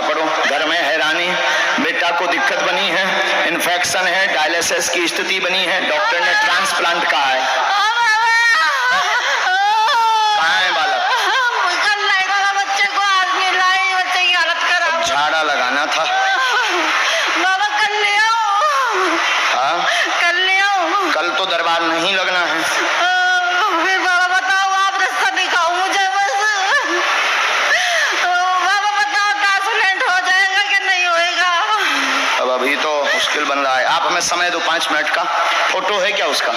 अच्छा पढ़ो। घर में हैरानी, बेटा को दिक्कत बनी है, इन्फेक्शन है, डायलिसिस की स्थिति बनी है, डॉक्टर ने ट्रांसप्लांट कहा है। कहाँ है बालक? बच्चे को आज मिलाई, बच्चे की हालत खराब। झाड़ा लगाना था। बाबा कल ले आओ। हाँ, कल ले आओ। कल तो दरबार नहीं लगना है। फिर बाबा बताओ, आप रास्ता दिखाओ मुझे बस। बाबा बताओ ट्रांसप्लांट हो जाएगा कि नहीं होएगा? अब अभी तो मुश्किल बन रहा है। आप हमें समय दो 5 मिनट का। फोटो है क्या उसका?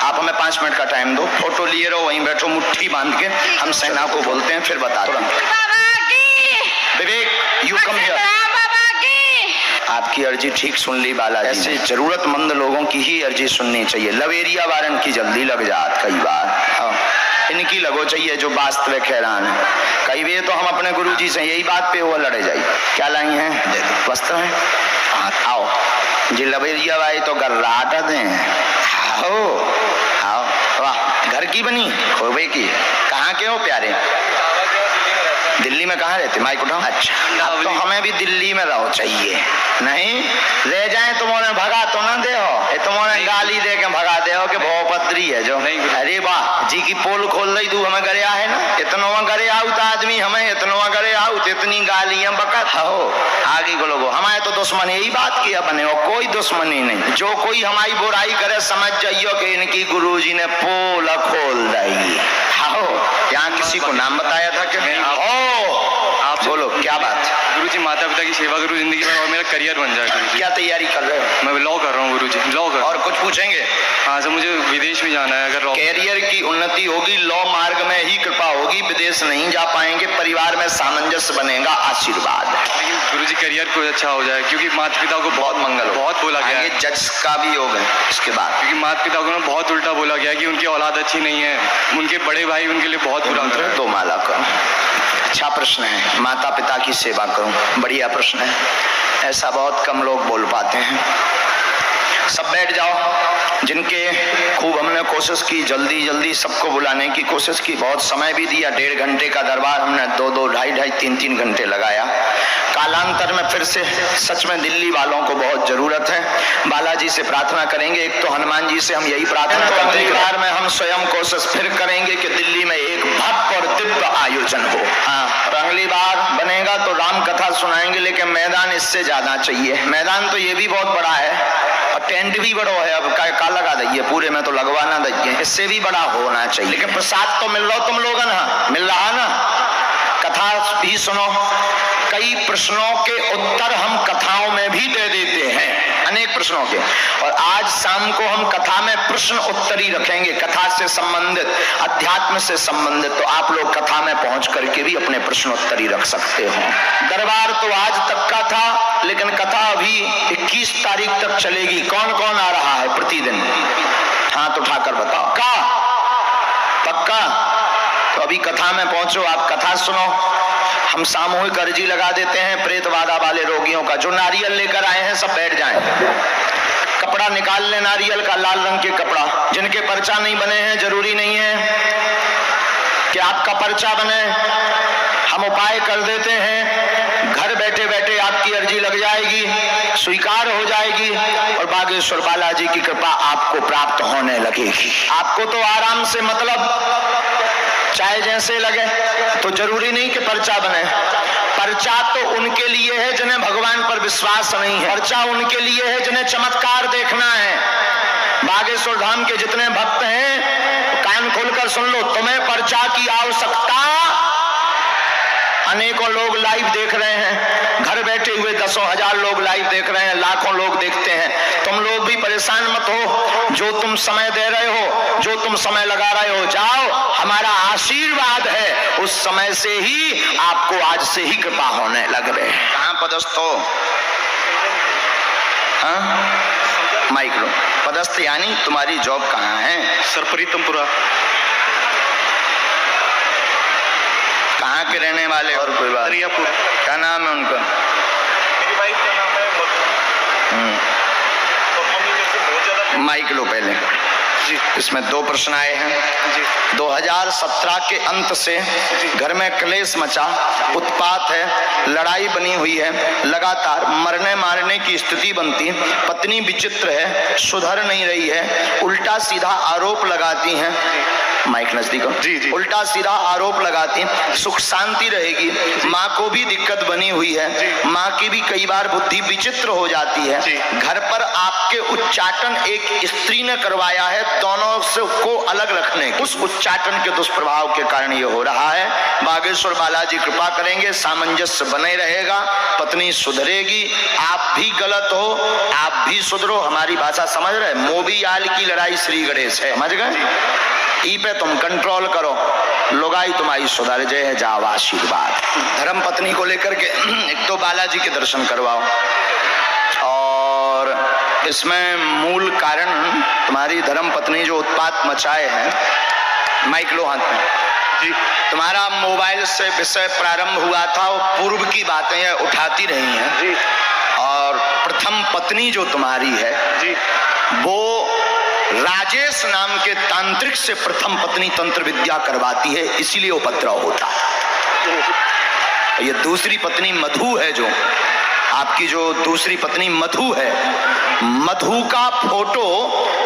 आप हमें 5 मिनट का टाइम दो। फोटो लिए रहो, वहीं बैठो मुट्ठी बांध के। हम सेना को बोलते हैं, फिर बता दो। विवेक, यू कम हियर। आपकी अर्जी ठीक सुन ली बालाजी। ऐसे जरूरतमंद लोगों की ही अर्जी सुननी चाहिए। लवेरिया वारन की जल्दी लग जात कई बार, इनकी लगो चाहिए जो वास्तविक हैरान है। कई बार तो हम अपने गुरुजी से यही बात पे वो लड़े जाए। क्या लाई हैं? वस्त्र है। आओ जी, लवेरिया भाई तो गर्राट दें। आओ आओ, वाह, घर की बनी खोबे की। कहाँ के हो प्यारे? दिल्ली में कहाँ रहते? माइक उठाओ। अच्छा, अब तो हमें भी दिल्ली में रहो चाहिए। नहीं रह जाए तो मोने भगा तो ना दे हो, तुम्हारे गाली दे के भगा दे हो कि भोपत्री है जो। अरे वाह जी की पोल खोल रही तू हमें करे है ना। इतनो करे आउत आदमी, हमें इतनो करे आउत, इतनी गालियां बकत हो। आगे को लोगो हमारे तो दुश्मन यही बात की अपने हो, कोई दुश्मनी नहीं। जो कोई हमारी बुराई करे समझ जाइयो कि इनकी गुरुजी ने पोल खोल दी। यहाँ किसी को नाम बताया था कि आप बोलो क्या बात? गुरुजी माता पिता की सेवा करूँ जिंदगी में और मेरा करियर बन जाए। गुरुजी क्या तैयारी कर रहे हो? मैं लॉ कर रहा हूँ गुरुजी, लॉ कर। और कुछ पूछेंगे? हाँ सर, मुझे विदेश में जाना है। अगर कैरियर की उन्नति होगी, लॉ मार्ग में ही कृपा होगी, विदेश नहीं जा पाएंगे, परिवार में सामंजस्य बनेगा, आशीर्वाद। लेकिन गुरुजी करियर को अच्छा हो जाए, क्योंकि माता पिता को बहुत मंगल बहुत बोला गया है। जज का भी योग है इसके बाद, क्योंकि माता पिता को बहुत उल्टा बोला गया कि उनकी औलाद अच्छी नहीं है, उनके बड़े भाई उनके लिए बहुत बुरा कर रहे हैं। दो माला करो। अच्छा प्रश्न है, माता पिता की सेवा करूं, बढ़िया प्रश्न है। ऐसा बहुत कम लोग बोल पाते हैं। सब बैठ जाओ। जिनके खूब हमने कोशिश की, जल्दी जल्दी सबको बुलाने की कोशिश की, बहुत समय भी दिया। 1.5 घंटे का दरबार हमने 2-2, 2.5-2.5, 3-3 घंटे लगाया। कालांतर में फिर से सच में दिल्ली वालों को बहुत जरूरत है। बालाजी से प्रार्थना करेंगे, एक तो हनुमान जी से हम यही प्रार्थना करते हैं। बार में हम स्वयं कोशिश फिर करेंगे कि दिल्ली में एक भव्य और दिव्य आयोजन हो। हाँ, और अगली बार बनेगा तो राम कथा सुनाएंगे, लेकिन मैदान इससे ज्यादा चाहिए। मैदान तो ये भी बहुत बड़ा है और टेंट भी बड़ा है। अब का लगा दीजिए, पूरे में तो लगवाना दीजिए, इससे भी बड़ा होना चाहिए। लेकिन प्रसाद तो मिल रहा हो तुम लोगों ना, मिल रहा ना। कथा भी सुनो। कई प्रश्नों के उत्तर हम कथाओं में भी दे देते हैं, अनेक प्रश्नों के। और आज शाम को हम कथा में प्रश्न उत्तरी रखेंगे, कथा से संबंधित, अध्यात्म से संबंधित। तो आप लोग कथा में पहुंच करके भी अपने प्रश्न उत्तरी रख सकते हो। दरबार तो आज तक का था, लेकिन कथा अभी 21 तारीख तक चलेगी। कौन कौन आ रहा है प्रतिदिन? हाथ उठाकर बताओ। का पक्का? तो अभी कथा में पहुंचो, आप कथा सुनो। हम सामूहिक अर्जी लगा देते हैं प्रेत बाधा वाले रोगियों का। जो नारियल लेकर आए हैं सब बैठ जाएं। कपड़ा निकाल ले नारियल का, लाल रंग के कपड़ा। जिनके पर्चा नहीं बने हैं, जरूरी नहीं है कि आपका पर्चा बने, हम उपाय कर देते हैं। घर बैठे बैठे आपकी अर्जी लग जाएगी, स्वीकार हो जाएगी और बागेश्वर बालाजी की कृपा आपको प्राप्त होने लगेगी। आपको तो आराम से मतलब चाहे जैसे लगे, तो जरूरी नहीं कि पर्चा बने। पर्चा तो उनके लिए है जिन्हें भगवान पर विश्वास नहीं है। पर्चा उनके लिए है जिन्हें चमत्कार देखना है। बागेश्वर धाम के जितने भक्त हैं कान खोलकर सुन लो, तुम्हें पर्चा की आवश्यकता। अनेकों लोग लाइव देख रहे हैं, घर बैठे हुए 10,000 लोग लाइव देख रहे हैं, लाखों लोग देखते हैं। तुम लोग भी परेशान मत हो। जो तुम समय दे रहे हो, जो तुम समय लगा रहे हो, जाओ, हमारा आशीर्वाद है। उस समय से ही आपको आज से ही कृपा होने लग रहे हैं। कहाँ पदस्थ हो? हाँ, माइक लो। पदस्थ यानी तुम्हारी जॉब कहाँ है? सर प्रीतमपुरा। कहाँ के रहने वाले? और कोई बात? क्या नाम है उनका? मेरी वाइफ का नाम है। माइक लो पहले। इसमें 2 प्रश्न आए हैं। 2017 के अंत से घर में क्लेश मचा, उत्पात है, लड़ाई बनी हुई है, लगातार मरने मारने की स्थिति बनती, पत्नी विचित्र है, सुधर नहीं रही है, उल्टा सीधा आरोप लगाती हैं, माइक नजदीक हो, उल्टा सीधा आरोप लगाती, सुख शांति रहेगी, माँ को भी दिक्कत बनी हुई है, माँ की भी कई बार बुद्धि विचित्र हो जाती है, घर पर आपके उच्चाटन एक स्त्री ने करवाया है, दोनों से को अलग रखने, उस उच्चाटन के दुष्प्रभाव के कारण ये हो रहा है। बागेश्वर बालाजी कृपा करेंगे, सामंजस्य बने रहेगा, पत्नी सुधरेगी, आप भी गलत हो, आप भी सुधरो, हमारी भाषा समझ रहे, मोबी आल की लड़ाई श्री गणेश है, समझ गए, ई पे तुम कंट्रोल करो, लोगाई तुम्हारी सुधर जाए, जाओ आशीर्वाद। धर्म पत्नी को लेकर के एक तो बालाजी के दर्शन करवाओ, और इसमें मूल कारण तुम्हारी धर्म पत्नी जो उत्पात मचाए हैं, माइक लो हाथ में जी, तुम्हारा मोबाइल से विषय प्रारंभ हुआ था, वो पूर्व की बातें उठाती रही हैं जी, और प्रथम पत्नी जो तुम्हारी है जी, वो राजेश नाम के तांत्रिक से प्रथम पत्नी तंत्र विद्या करवाती है, इसीलिए उपद्रव होता है। ये दूसरी पत्नी मधु है, जो आपकी जो दूसरी पत्नी मधु है, मधु का फोटो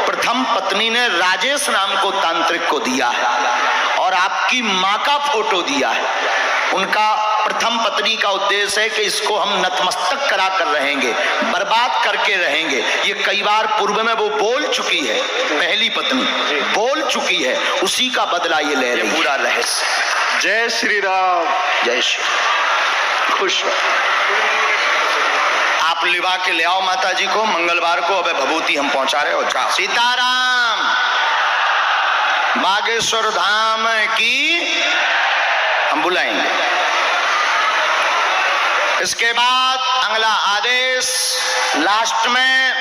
प्रथम पत्नी ने राजेश नाम को तांत्रिक को दिया है, और आपकी माँ का फोटो दिया है। उनका प्रथम पत्नी का उद्देश्य है कि इसको हम नतमस्तक करा कर रहेंगे, बर्बाद करके रहेंगे। ये कई बार पूर्व में वो बोल चुकी है, पहली पत्नी बोल चुकी है, उसी का बदला ये ले रही है। पूरा रहस्य। जय श्री राम। जय श्री। खुश आप लिवा के ले आओ माता जी को, मंगलवार को अब भभूति हम पहुंचा रहे हो। जाओ। सीताराम। बागेश्वर धाम की हम बुलाएंगे। इसके बाद अगला आदेश, लास्ट में,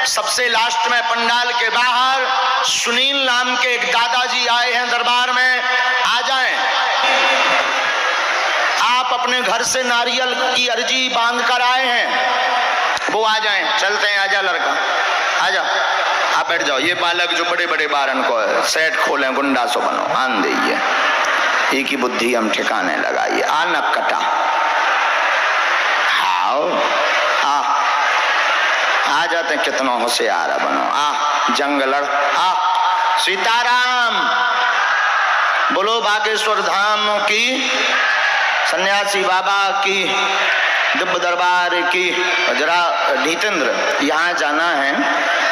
सबसे लास्ट में पंडाल के बाहर सुनील नाम के एक दादाजी आए हैं दरबार में, आ जाएं। आप अपने घर से नारियल की अर्जी बांध कर आए हैं, वो आ जाएं। चलते हैं, आजा लड़का, आजा, आप बैठ जाओ। ये बालक जो बड़े बड़े बारन को है, सेट खोलें, गुंडा सो बनो, आन दीजिए, एक ही बुद्धि हम ठिकाने लगाइए। आ नक कटा, आओ, आ जाते, कितना होशियार बनो, आ जंगलड़, आ। सीताराम। बोलो बागेश्वर धाम की, सन्यासी बाबा की, दिव्य दरबार की। जरा नीतेंद्र, यहाँ जाना है,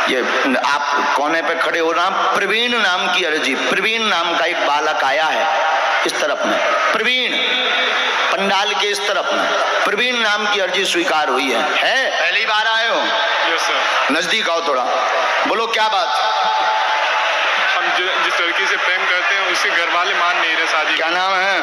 ये आप कोने पे खड़े हो ना, प्रवीण नाम की अर्जी, प्रवीण नाम का एक बालक आया है इस तरफ में, प्रवीण, पंडाल के इस तरफ में, प्रवीण नाम की अर्जी स्वीकार हुई है। पहली बार आए हो? Yes sir. नजदीक आओ थोड़ा, बोलो क्या बात। हम जिस लड़की से प्रेम करते हैं उसके घर वाले मान नहीं रहे शादी। क्या नाम है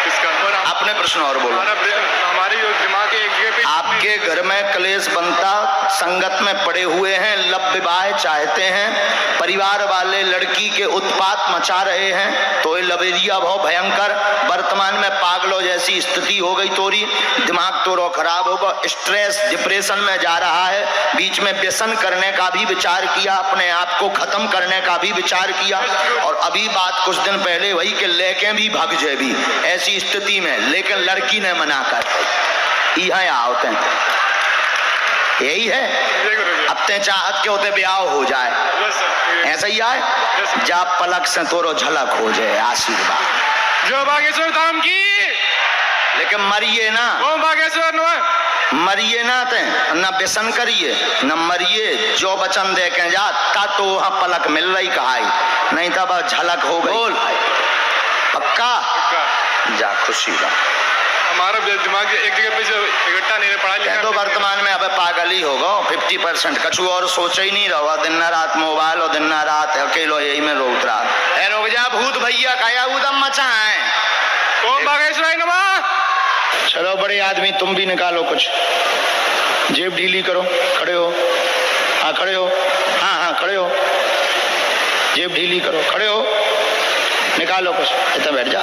इसका? और अपने प्रश्न और बोलो। हमारे दिमाग के एक जगह पे आपके घर में क्लेश बनता, संगत में पड़े हुए हैं, लव विवाह चाहते हैं, परिवार वाले लड़की के उत्पात मचा रहे हैं, तो ये लवेरिया बहुत भयंकर, वर्तमान में पागलों जैसी स्थिति हो गई तोरी, दिमाग तोरो खराब होगा, स्ट्रेस डिप्रेशन में जा रहा है, बीच में व्यसन करने का भी विचार किया, अपने आप को खत्म करने का भी विचार किया, और अभी बात कुछ दिन पहले वही के लेके भी भग जाए भी ऐसी स्थिति में, लेकिन लड़की ने मना कर यहाँ आवते हैं। यही है, अब ते चाहत के होते ब्याह हो जाए, ऐसा ही आए, जा पलक से तोरो झलक हो जाए, आशीर्वाद। जो बागेश्वर धाम की, लेकिन मरिए ना, वो बागेश्वर मरिए ना, ते न व्यसन करिए न मरिए, जो वचन दे के जा ता तो वहां पलक मिल रही कहाई, नहीं तब झलक हो गई। बोल पक्का, जा खुशी का। हमारा दिमाग एक जगह पे इकट्ठा नहीं पढ़ा लिखा, तो वर्तमान में अब पागल ही होगा 50%, कछु और सोच ही नहीं रहा, दिन न रात मोबाइल और दिन न रात अकेलो यही में रोक रहा है। रोक जा भूत भैया काया उदम मचा है। ओम बागेश्वर नमः। चलो बड़े आदमी, तुम भी निकालो कुछ, जेब ढीली करो, खड़े हो, हाँ खड़े हो, हाँ खड़े हो, जेब ढीली करो, खड़े हो, निकालो कुछ, इतना बैठ जा,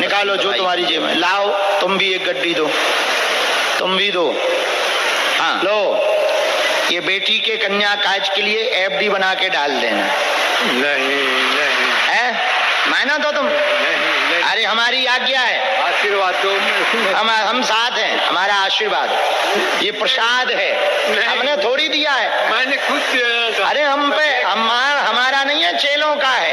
निकालो जो तुम्हारी जेब में, लाओ, तुम भी एक गड्डी दो, तुम भी दो, हाँ लो, ये बेटी के कन्या काज के लिए एफडी बना के डाल देना। नहीं नहीं है माना तो तुम? नहीं। अरे हमारी आज्ञा है, आशीर्वाद दो। हम साथ हैं, हमारा आशीर्वाद, ये प्रसाद है, हमने थोड़ी दिया है, मैंने खुद दिया था। अरे हम पे हमारा नहीं है, चेलों का है।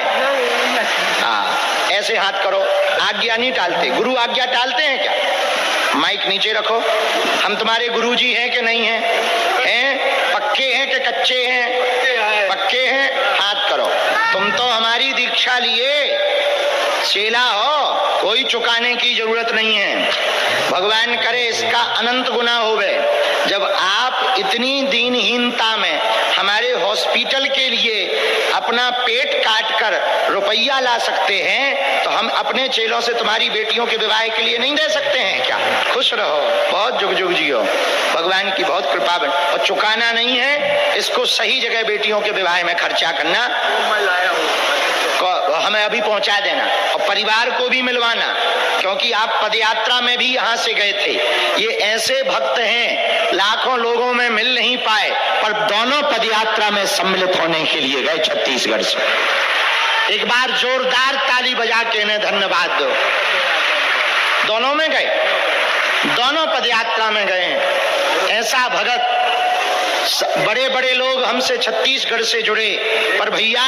हाँ ऐसे हाथ करो, आज्ञा नहीं टालते। गुरु आज्ञा टालते हैं क्या? माइक नीचे रखो। हम तुम्हारे गुरुजी हैं कि नहीं हैं? हैं? पक्के हैं कि कच्चे हैं? पक्के हैं, हाथ करो। तुम तो हमारी दीक्षा लिए चेला हो, कोई चुकाने की जरूरत नहीं है। भगवान करे इसका अनंत गुना होवे। जब आप इतनी दीनहीनता में हमारे हॉस्पिटल के लिए अपना पेट काट कर रुपया ला सकते हैं, तो हम अपने चेलों से तुम्हारी बेटियों के विवाह के लिए नहीं दे सकते हैं क्या? खुश रहो, बहुत जुग जुग जियो, भगवान की बहुत कृपा बन। और चुकाना नहीं है, इसको सही जगह बेटियों के विवाह में खर्चा करना, हमें अभी पहुंचा देना और परिवार को भी मिलवाना, क्योंकि आप पदयात्रा में भी यहाँ से गए थे। ये ऐसे भक्त हैं लाखों लोगों में मिल नहीं पाए, पर दोनों पदयात्रा में सम्मिलित होने के लिए गए छत्तीसगढ़ से। एक बार जोरदार ताली बजा के इन्हें धन्यवाद दो। दोनों में गए, दोनों पदयात्रा में गए हैं। ऐसा भगत, बड़े बड़े लोग हमसे छत्तीसगढ़ से जुड़े, पर भैया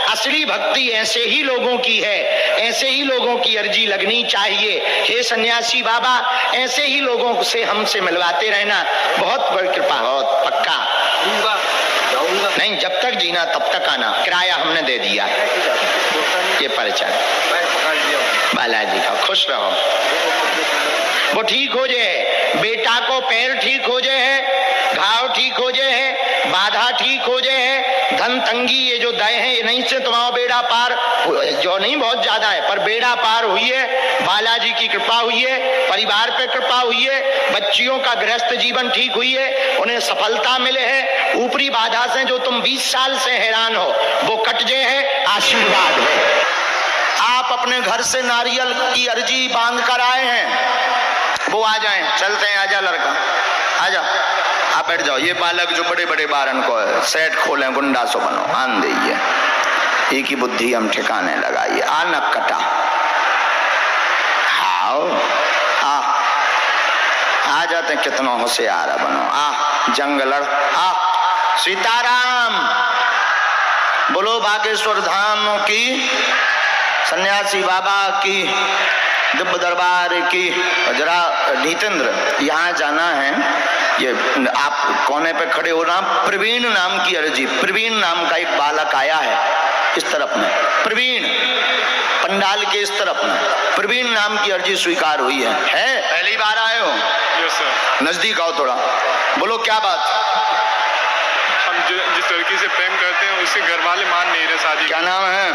असली भक्ति ऐसे ही लोगों की है, ऐसे ही लोगों की अर्जी लगनी चाहिए। हे सन्यासी बाबा, ऐसे ही लोगों से हमसे मिलवाते रहना, बहुत बड़ी कृपा, बहुत पक्का। नहीं, जब तक जीना तब तक आना, किराया हमने दे दिया है, ये परिचय बालाजी का। खुश रहो, वो ठीक हो जाए, बेटा को पैर ठीक हो जाए, घाव ठीक हो जाए, बाधा ठीक हो जाए, धन तंगी ये जो दय है, ये नहीं से तुम्हारा बेड़ा पार, जो नहीं बहुत ज्यादा है पर बेड़ा पार हुई है। बालाजी की कृपा हुई है, परिवार पे कृपा हुई है, बच्चियों का गृहस्थ जीवन ठीक हुई है, उन्हें सफलता मिले है। ऊपरी बाधा से जो तुम 20 साल से हैरान हो वो कट जाए है, आशीर्वाद है। आप अपने घर से नारियल की अर्जी बांध कर आए हैं, वो आ जाएं, चलते हैं, आजा लड़का आजा, आप बैठ जाओ। ये बालक जो बड़े बड़े बारन को है, सेट खोले, गुंडा सो बनो, आन दीजिए, एक ही बुद्धि हम ठिकाने लगाइए। आ नक कटा, आओ आ जाते, कितना होशियार बनो, आ जंगलड़, आ सीताराम, बोलो बागेश्वर धाम की, सन्यासी बाबा की, दिव्य दरबार की। जरा नीतेंद्र, यहाँ जाना है, ये आप कोने पे खड़े हो ना, प्रवीण नाम की अर्जी, प्रवीण नाम का एक बालक आया है इस तरफ में, प्रवीण पंडाल के इस तरफ में, प्रवीण नाम की अर्जी स्वीकार हुई है। पहली बार आए हो? Yes sir. नजदीक आओ थोड़ा, बोलो क्या बात? हम जिस लड़की से प्रेम करते हैं उसके घर वाले मान नहीं रहे शादी। क्या नाम है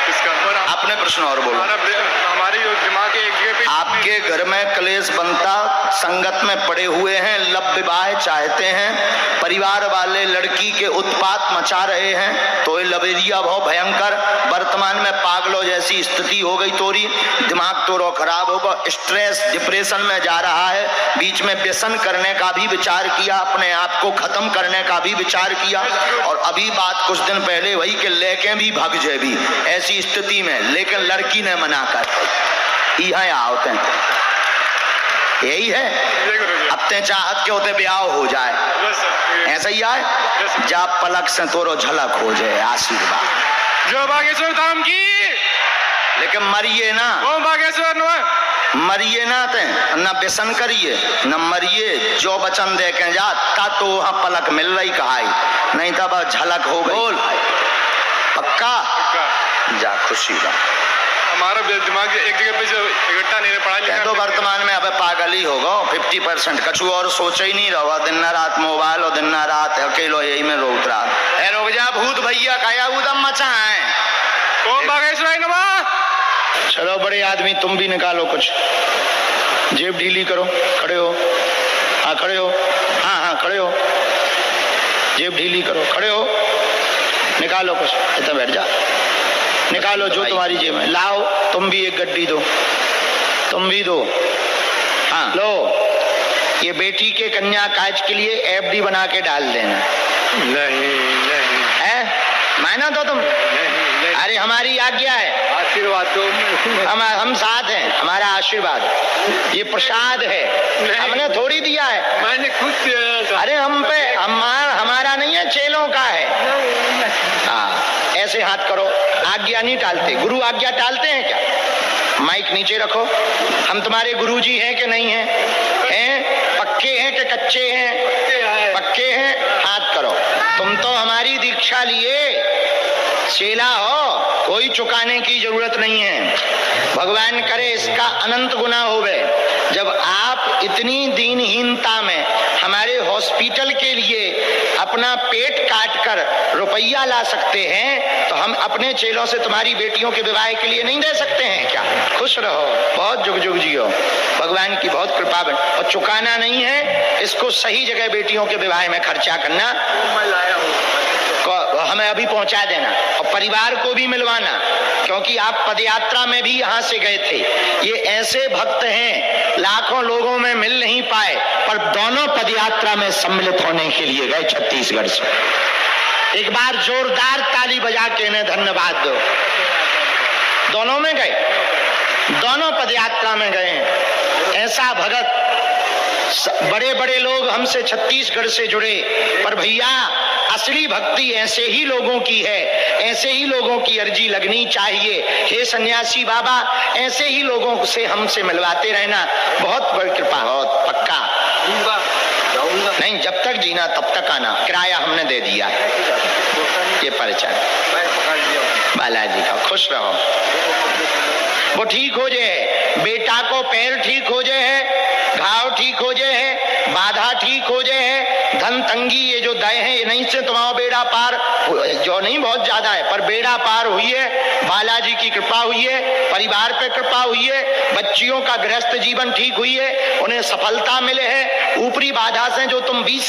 इसका? और अपने प्रश्न और बोलो। हमारी दिमाग के एक जगह पे, आपके घर में क्लेश बनता, संगत में पड़े हुए हैं, लव विवाह चाहते हैं, परिवार वाले लड़की के उत्पात मचा रहे हैं, तो ये लवेरिया बहुत भयंकर, वर्तमान में पागलों जैसी स्थिति हो गई तोरी, दिमाग तोरो खराब होगा, स्ट्रेस डिप्रेशन में जा रहा है, बीच में व्यसन करने का भी विचार किया, अपने आप को खत्म करने का भी विचार किया, और अभी बात कुछ दिन पहले वही के लेके भी भग जाए भी ऐसी स्थिति में, लेकिन लड़की ने मना कर, यहाँ होते हैं, यही है, अब ते चाहत के होते ब्याह हो जाए, ऐसा ही आए, जा पलक से तोरो झलक हो जाए, आशीर्वाद जो बागेश्वर धाम की। लेकिन मरिए ना, ओ बागेश्वर नो, मरिए ना, ते न व्यसन करिए न मरिए, जो वचन दे के जा ता तो वहां पलक मिल रही कहाई, नहीं तब झलक हो गई। पक्का जा, खुशी बा। हमारा दिमाग एक जगह पे इकट्ठा नहीं पढ़ा लिखा, तो वर्तमान में अब पागल ही होगा 50%, कछु और सोचा ही नहीं रहा, दिन न रात मोबाइल और दिन न रात अकेलो यही में रोक रहा है। रोक जा भूत भैया काया उदम मचा है। ओम बागेश्वराय नमः। चलो बड़े आदमी, तुम भी निकालो कुछ, जेब ढीली करो, खड़े हो, हाँ खड़े हो, हाँ खड़े हो, जेब ढीली करो, खड़े हो, निकालो कुछ, इतना बैठ जा, निकालो जो तुम्हारी जेब में, लाओ, तुम भी एक गड्डी दो, तुम भी दो, हाँ लो, ये बेटी के कन्या काज के लिए एफडी बना के डाल देना। नहीं नहीं है माना तो तुम? नहीं अरे हमारी आज्ञा है, आशीर्वाद तो हम साथ हैं, हमारा आशीर्वाद, ये प्रसाद है, हमने थोड़ी दिया है, मैंने खुद दिया था। अरे हम पे हमारा नहीं है, चेलों का है। हाँ ऐसे हाथ करो, आज्ञा नहीं टालते। गुरु आज्ञा टालते हैं क्या? माइक नीचे रखो। हम तुम्हारे गुरुजी हैं कि नहीं हैं? हैं? पक्के हैं कि कच्चे हैं? पक्के हैं, हाथ करो। तुम तो हमारी दीक्षा लिए चेला हो, कोई चुकाने की जरूरत नहीं है। भगवान करे इसका अनंत गुना होवे। जब आप इतनी दीनहीनता में हमारे हॉस्पिटल के लिए अपना पेट काट कर रुपया ला सकते हैं, तो हम अपने चेलों से तुम्हारी बेटियों के विवाह के लिए नहीं दे सकते हैं क्या? खुश रहो, बहुत जुग जुग जियो, भगवान की बहुत कृपा बन। और चुकाना नहीं है, इसको सही जगह बेटियों के विवाह में खर्चा करना। मैं लाया हूँ, हमें अभी पहुंचा देना और परिवार को भी मिलवाना, क्योंकि आप पदयात्रा में भी यहाँ से गए थे। ये ऐसे भक्त हैं लाखों लोगों में मिल नहीं पाए, पर दोनों पदयात्रा में सम्मिलित होने के लिए गए छत्तीसगढ़ से। एक बार जोरदार ताली बजा के इन्हें धन्यवाद दो। दोनों में गए, दोनों पदयात्रा में गए हैं। ऐसा भगत, बड़े बड़े लोग हमसे छत्तीसगढ़ से जुड़े, पर भैया असली भक्ति ऐसे ही लोगों की है, ऐसे ही लोगों की अर्जी लगनी चाहिए। हे सन्यासी बाबा, ऐसे ही लोगों से हमसे मिलवाते रहना, बहुत बड़ी कृपा, बहुत पक्का। नहीं, जब तक जीना तब तक आना, किराया हमने दे दिया है। ये परिचय बालाजी का। खुश रहो, वो ठीक हो जाए, बेटा को पैर ठीक हो जाए, घाव ठीक हो जाए, बाधा ठीक हो जाए, धन तंगी ये जो दय है, ये नहीं से तुम्हारा बेड़ा पार, जो नहीं बहुत ज्यादा है पर बेड़ा पार हुई है। बालाजी की कृपा हुई है, परिवार पे कृपा हुई है, बच्चियों का गृहस्थ जीवन ठीक हुई है, उन्हें सफलता मिले है। ऊपरी बाधा से जो तुम 20